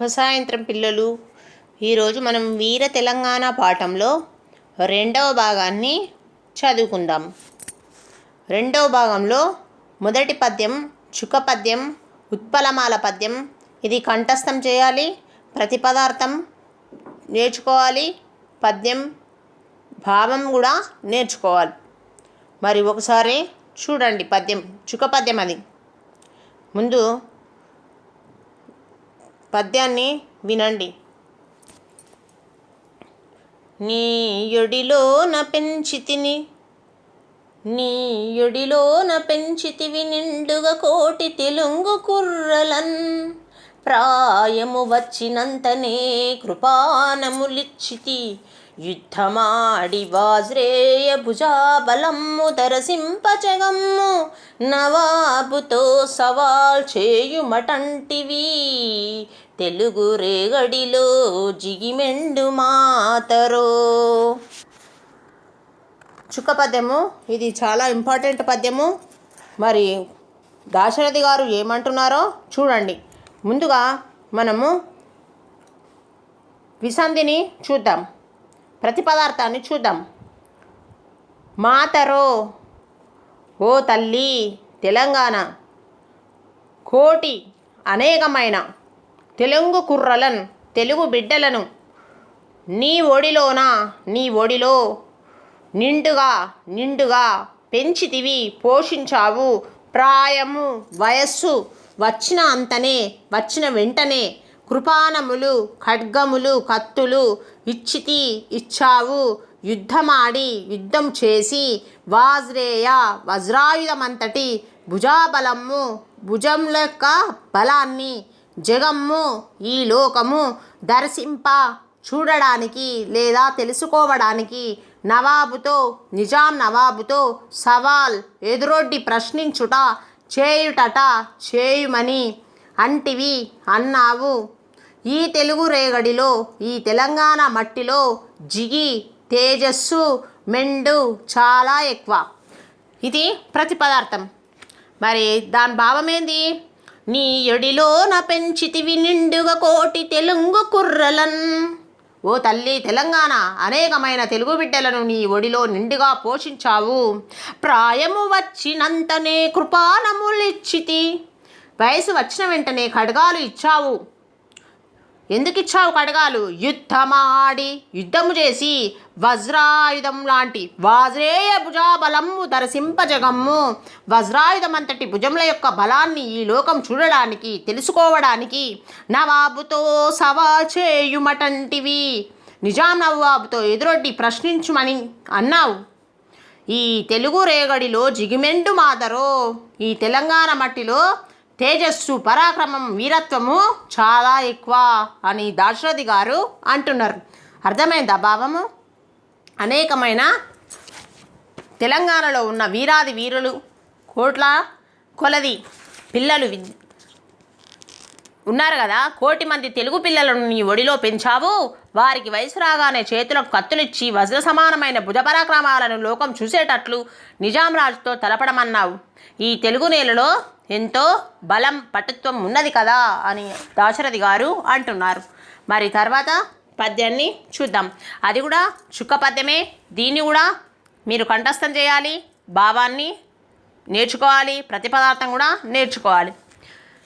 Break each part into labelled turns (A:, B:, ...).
A: శుభ సాయంత్రం పిల్లలు. ఈరోజు మనం వీర తెలంగాణ పాఠంలో రెండవ భాగాన్ని చదువుకుందాం. రెండవ భాగంలో మొదటి పద్యం చుక్క పద్యం, ఉత్పలమాల పద్యం. ఇది కంఠస్థం చేయాలి, ప్రతిపదార్థం నేర్చుకోవాలి, పద్యం భావం కూడా నేర్చుకోవాలి. మరి ఒకసారి చూడండి పద్యం, చుక్క పద్యం. అది ముందు పద్యాన్ని వినండి. నీ యొడిలోన పెంచితిని, నీ యొడిలోన పెంచితివి నిండుగా కోటి తెలుగు కుర్రలన్, ప్రాయము వచ్చినంతనే కృపానములిచ్చితి, యుద్ధమాడి వాజ్రేయ భుజాబలమ్ము దరసింపచగమ్ము, నవాబుతో సవాల్ చేయుమటంటివి, తెలుగు రేగడిలో జిగిమెండు మాతరో. చుక్క పద్యము ఇది చాలా ఇంపార్టెంట్ పద్యము. మరి దాశరథి గారు ఏమంటున్నారో చూడండి. ముందుగా మనము విసంధిని చూద్దాం, ప్రతిపదార్థాన్ని చూద్దాం. మాతరో, ఓ తల్లి తెలంగాణ, కోటి అనేకమైన తెలుగు కుర్రలను, తెలుగు బిడ్డలను, నీ ఒడిలోన, నీ ఒడిలో నిండుగా పెంచితివి, పోషించావు, ప్రాయము వయస్సు వచ్చిన వెంటనే కృపానములు ఖడ్గములు కత్తులు ఇచ్చావు, యుద్ధమాడి యుద్ధం చేసి, వాజ్రేయ వజ్రాయుధమంతటి భుజాబలమ్ము భుజం యొక్క బలాన్ని, జగమ్ము ఈ లోకము దర్శింప చూడడానికి లేదా తెలుసుకోవడానికి, నవాబుతో నిజాం నవాబుతో సవాల్ ఎదురొడ్డి ప్రశ్నించుట చేయుమని అంటివి అన్నావు. ఈ తెలుగు రేగడిలో, ఈ తెలంగాణ మట్టిలో జిగి తేజస్సు మెండు చాలా ఎక్కువ. ఇది ప్రతిపదార్థం. మరి దాని భావం ఏంది? నీ యొడిలోన పెంచితివి నిండుగా కోటి తెలుగు కుర్రలన్, ఓ తల్లి తెలంగాణ, అనేకమైన తెలుగు బిడ్డలను నీ ఒడిలో నిండుగా పోషించావు, ప్రాయము వచ్చినంతనే కృపానములిచ్చితి, వయసు వచ్చిన వెంటనే ఖడ్గాలు ఇచ్చావు. ఎందుకు ఇచ్చావు ఖడ్గాలు? యుద్ధమాడి యుద్ధము చేసి, వజ్రాయుధం లాంటి వాజ్రేయ భుజాబలమ్ము దరసింపజగమ్ము, వజ్రాయుధం అంతటి భుజముల యొక్క బలాన్ని ఈ లోకం చూడడానికి తెలుసుకోవడానికి, నవాబుతో సవాల్ చేయుమటంటివి, నిజాం నవాబుతో ఎదురొడ్డి ప్రశ్నించుమని అన్నావు. ఈ తెలుగు రేగడిలో జిగిమెండు మాతరో, ఈ తెలంగాణ మట్టిలో తేజస్సు పరాక్రమం వీరత్వము చాలా ఎక్కువ అని దాశరథి గారు అంటున్నారు. అర్థమైందా భావము? అనేకమైన తెలంగాణలో ఉన్న వీరాది వీరులు, కోట్ల కొలది పిల్లలు ఉన్నారు కదా, కోటి మంది తెలుగు పిల్లలను నీ ఒడిలో పెంచావు, వారికి వయసు రాగానే చేతులకు కత్తులిచ్చి వజ్ర సమానమైన భుజపరాక్రమాలను లోకం చూసేటట్లు నిజాం రాజుతో తలపడమన్నావు. ఈ తెలుగు నేలలో ఎంతో బలం పటుత్వం ఉన్నది కదా అని దాశరథి గారు అంటున్నారు. మరి తర్వాత పద్యాన్ని చూద్దాం. అది కూడా చుక్క పద్యమే. దీన్ని కూడా మీరు కంఠస్థం చేయాలి, భావాన్ని నేర్చుకోవాలి, ప్రతిపదార్థం కూడా నేర్చుకోవాలి.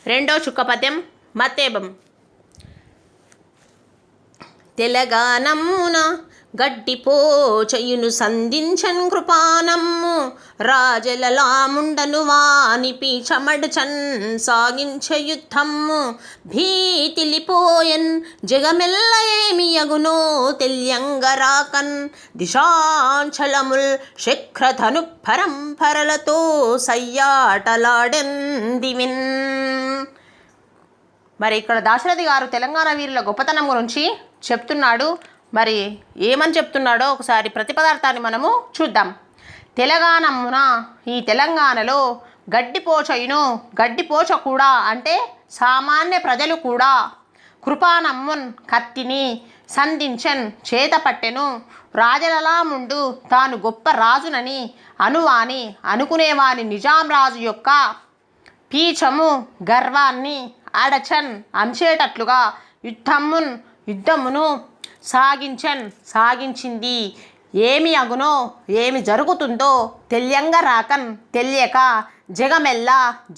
A: రెండో చుక్క పద్యం మత్తేబం. తెలంగాణమున గడ్డిపోచయును సంధించన్ కృపానమ్ము, రాజలలాముండను వానిపి చమడచన్ సాగించ యుద్ధమ్ము, భీతిలిపోయన్ జగమెల్ల ఏమి యగునో తెల్యంగరాకన్, దిశాంచలముల్ శక్రధను పరంపరలతో సయ్యాటలాడెన్ దివిన్. మరి ఇక్కడ దాశరథి గారు తెలంగాణ వీరుల గొప్పతనం గురించి చెప్తున్నాడు. మరి ఏమని చెప్తున్నాడో ఒకసారి ప్రతిపదార్థాన్ని మనము చూద్దాం. తెలంగాణమున, ఈ తెలంగాణలో గడ్డిపోచయును, గడ్డిపోచ కూడా అంటే సామాన్య ప్రజలు కూడా, కృపానమ్మున్ కత్తిని, సంధించన్ చేతపట్టెను, రాజలలాముండు తాను గొప్ప రాజునని అనువాని అనుకునేవాని నిజాం రాజు యొక్క పీచము గర్వాన్ని అడచన్ అంచేటట్లుగా యుద్ధమును సాగించింది. ఏమి అగునో ఏమి జరుగుతుందో తెలియంగా రాకన్ తెలియక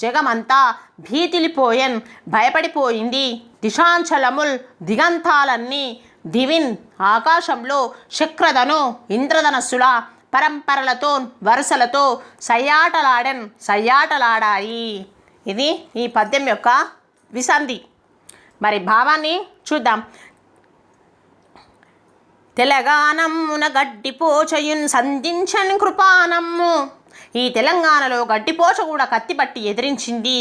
A: జగమంతా భీతిలిపోయెన్ భయపడిపోయింది. దిశాంచలముల్ దిగంతాలన్నీ దివిన్ ఆకాశంలో శక్రధను ఇంద్రధనస్సుల పరంపరలతో వరుసలతో సయ్యాటలాడాయి. ఇది ఈ పద్యం యొక్క విసంధి. మరి భావాన్ని చూద్దాం. తెలంగాణమున గడ్డిపోచయున్ సంధించన్ కృపానమ్ము. ఈ తెలంగాణలో గడ్డిపోచ కూడా కత్తిపట్టి ఎదిరించింది.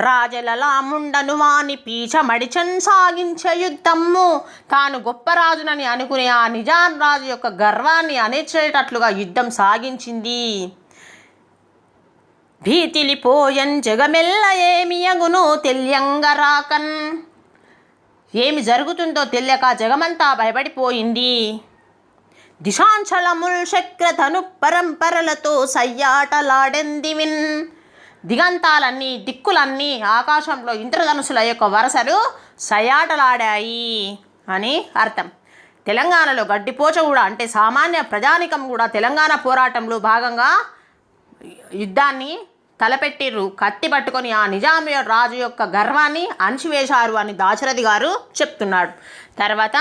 A: రాజలలాముండను వాని పీచ మడిచన్ సాగించే యుద్ధము. తాను గొప్ప రాజునని అనుకునే ఆ నిజాం రాజు యొక్క గర్వాన్ని అణిచేటట్లుగా యుద్ధం సాగించింది. భీతిలిపోయన్ జగమెల్ల ఏమి అగునో తెలియంగా రాకన్. ఏమి జరుగుతుందో తెలియక జగమంతా భయపడిపోయింది. దిశాంచలముల్ శక్రధను పరంపరలతో సయ్యాటలాడెందివిన్. దిగంతాలన్నీ దిక్కులన్నీ ఆకాశంలో ఇంద్రధనుసుల యొక్క వరసలు సయ్యాటలాడాయి అని అర్థం. తెలంగాణలో గడ్డిపోచ కూడా అంటే సామాన్య ప్రజానికం కూడా తెలంగాణ పోరాటంలో భాగంగా యుద్ధాన్ని తలపెట్టిర్రు. కత్తి పట్టుకొని ఆ నిజాం రాజు యొక్క గర్వాన్ని అణిచివేశారు అని దాశరథి గారు చెప్తున్నాడు. తర్వాత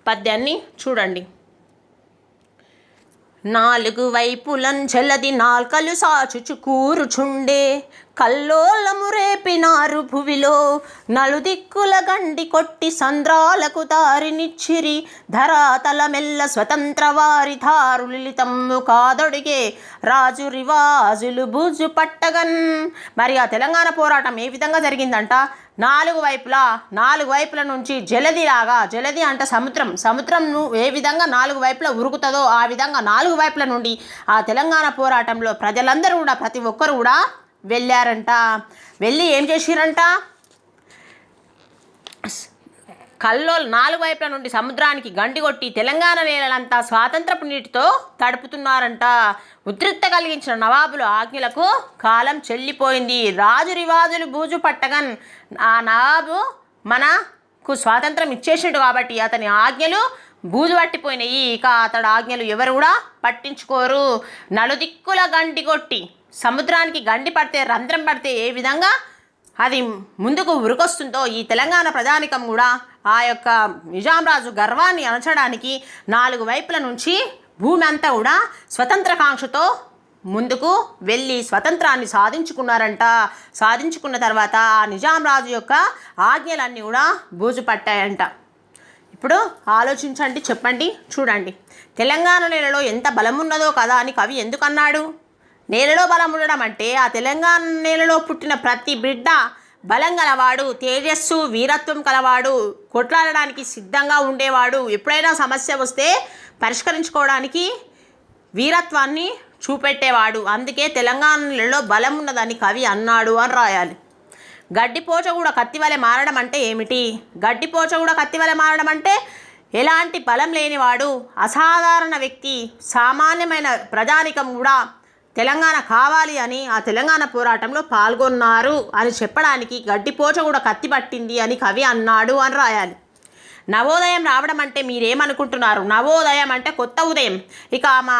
A: పద్యాన్ని చూడండి. నాలుగు వైపులన్ చెలది నాల్కలు సాచుచు కూరుచుండే కల్లోలము రేపినారు భువిలో నలుదిక్కుల గండి కొట్టి సంద్రాలకు దారినిచ్చిరి ధరాతల మెల్ల స్వతంత్ర వారి ధారులితమ్ము కాదొడిగే రాజు రివాజులు బూజు పట్టగన్. మరి ఆ తెలంగాణ పోరాటం ఏ విధంగా జరిగిందంట? నాలుగు వైపుల నుంచి జలది అంటే సముద్రం ఏ విధంగా నాలుగు వైపులా ఉరుకుతుందో ఆ విధంగా నాలుగు వైపుల నుండి ఆ తెలంగాణ పోరాటంలో ప్రజలందరూ కూడా ప్రతి ఒక్కరు కూడా వెళ్ళారంట. వెళ్ళి ఏం చేసిరంట? నాలుగు వైపుల నుండి సముద్రానికి గండి కొట్టి తెలంగాణ నేలలంతా స్వాతంత్రపు నీటితో తడుపుతున్నారంట. ఉద్రిక్త కలిగించిన నవాబుల ఆజ్ఞలకు కాలం చెల్లిపోయింది. రాజు రివాజులు బూజు పట్టగన్. ఆ నవాబు మనకు స్వాతంత్రం ఇచ్చేసిండు కాబట్టి అతని ఆజ్ఞలు బూజు పట్టిపోయినాయి. ఇక అతడు ఆజ్ఞలు ఎవరు కూడా పట్టించుకోరు. నలుదిక్కుల గండి కొట్టి సముద్రానికి గండి పడితే రంధ్రం పడితే ఏ విధంగా అది ముందుకు ఉరికొస్తుందో ఈ తెలంగాణ ప్రజానికం కూడా ఆ యొక్క నిజాం రాజు గర్వాన్ని అణచడానికి నాలుగు వైపుల నుంచి భూమి అంతా కూడా స్వతంత్రకాంక్షతో ముందుకు వెళ్ళి స్వతంత్రాన్ని సాధించుకున్నారంట. సాధించుకున్న తర్వాత ఆ నిజాం రాజు యొక్క ఆజ్ఞలన్నీ కూడా బూజు పట్టాయంట. ఇప్పుడు ఆలోచించండి, చెప్పండి, చూడండి. తెలంగాణ నేలలో ఎంత బలం ఉన్నదో కదా అని కవి ఎందుకన్నాడు? నేలలో బలం ఉండడం అంటే ఆ తెలంగాణ నేలలో పుట్టిన ప్రతి బిడ్డ బలం గలవాడు, తేజస్సు వీరత్వం కలవాడు, కొట్లాడడానికి సిద్ధంగా ఉండేవాడు, ఎప్పుడైనా సమస్య వస్తే పరిష్కరించుకోవడానికి వీరత్వాన్ని చూపెట్టేవాడు. అందుకే తెలంగాణ నేలలో బలం ఉన్నదని కవి అన్నాడు అని రాయాలి. గడ్డిపోచ కూడా కత్తివలె మారడం అంటే ఏమిటి? గడ్డిపోచ కూడా కత్తివలె మారడం అంటే ఎలాంటి బలం లేనివాడు, అసాధారణ వ్యక్తి, సామాన్యమైన ప్రజానికం కూడా తెలంగాణ కావాలి అని ఆ తెలంగాణ పోరాటంలో పాల్గొన్నారు అని చెప్పడానికి గడ్డిపోచ కూడా కత్తి పట్టింది అని కవి అన్నాడు అని రాయాలి. నవోదయం రావడం అంటే మీరేమనుకుంటున్నారు? నవోదయం అంటే కొత్త ఉదయం. ఇక మా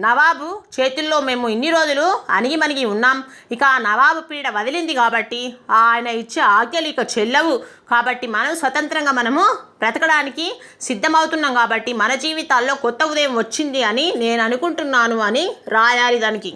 A: నవాబు చేతుల్లో మేము ఇన్ని రోజులు అణిగిమణిగి ఉన్నాం. ఇక ఆ నవాబు పీడ వదిలింది కాబట్టి ఆయన ఇచ్చే ఆజ్ఞలు ఇక చెల్లవు కాబట్టి మనం స్వతంత్రంగా మనము బ్రతకడానికి సిద్ధమవుతున్నాం కాబట్టి మన జీవితాల్లో కొత్త ఉదయం వచ్చింది అని నేను అనుకుంటున్నాను అని రాయాలి దానికి.